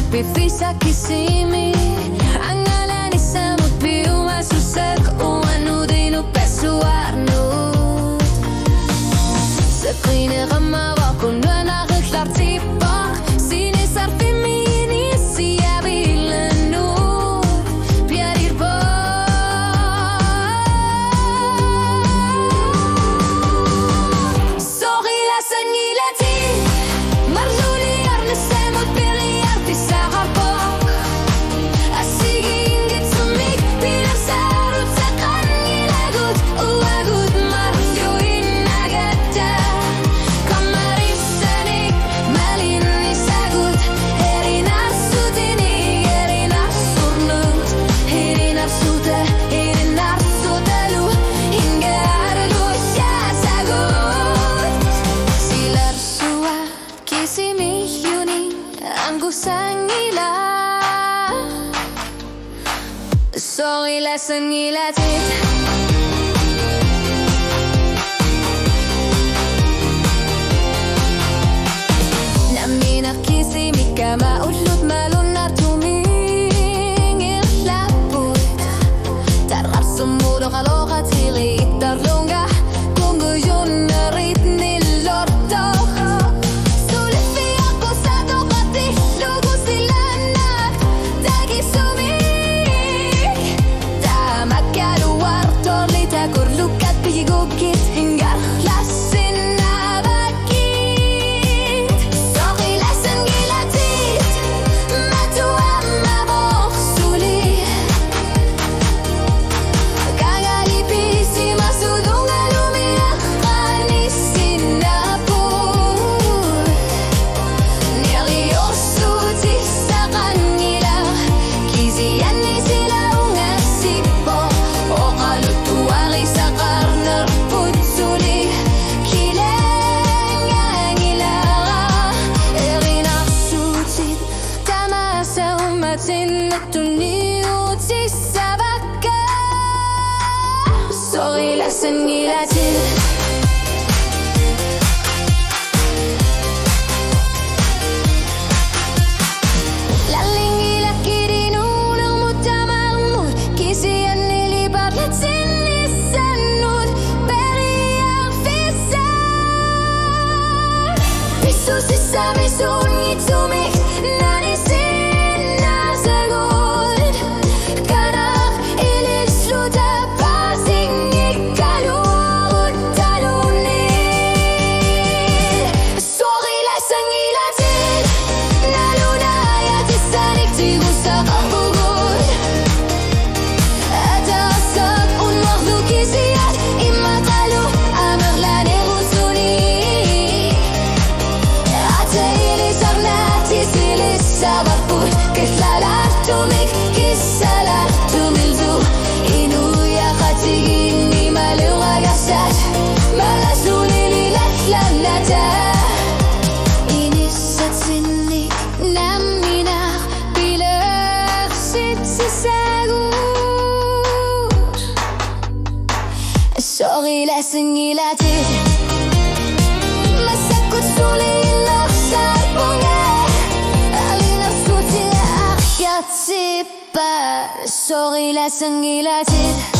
Bevisa kisimi ang ngalan sa magbiyo masusag o ano din o pesuarno sa kine kamawa kung na nakaklartipak sinisarti mini siya bilano piarir po sorila sa ngilati marzuli arna sa magpili artisa kapok asige ingit sumik pinasarot sa kangilagot uwagot maryoin agata kamarisanik malinisagot herinar sutinig herinar surnut herinar suta herinar sutalu hingga arlo siya sagot silar suwa kisimi yuning ang gusang ila sorry lesson ilatit naminak kisimi ka maulot malun na tumingin laput tarar sumulo kalokat hili itarlunga kung guyon na rit nilorto sulit fiyak ko sa tokati lugo sila na tagi sumik tamak kaluar torlita kurlukat pigugit hingga lasin na bakit sorry lasan gilatit matua mabok suli kagalipisi masudong alumiyak kanisin na po niliosuti sa kanila kisiyan ni sila ungasipo o kalutuari sa karnar putsuli kilengang ilara erinaksutit tama sa umatin na tuniuti sa baka sorry lasan gilatit laling ilakidinunang mutamarmut kisiyan nilipat at sinisanut periyak fisa pisusi sa misungit sumik nanisin na sagot kanak ilisluta pasing ikaluot talunin sorry lasang ilatin nalunayat isanik tigo sa kabugot at asag unwak lukisiyat imatalo amarlan erusuni at ilisar nati silis sa bakut kislalat tumik kisalat tumilzu inuya katigin ni maluwagasat malasulililat lamnata inisat sinik naminak pilaksit si sagot sorry lasang ilatit masakot sulilak sa bunga alinak suti akyat sipa sorry lasang ilatit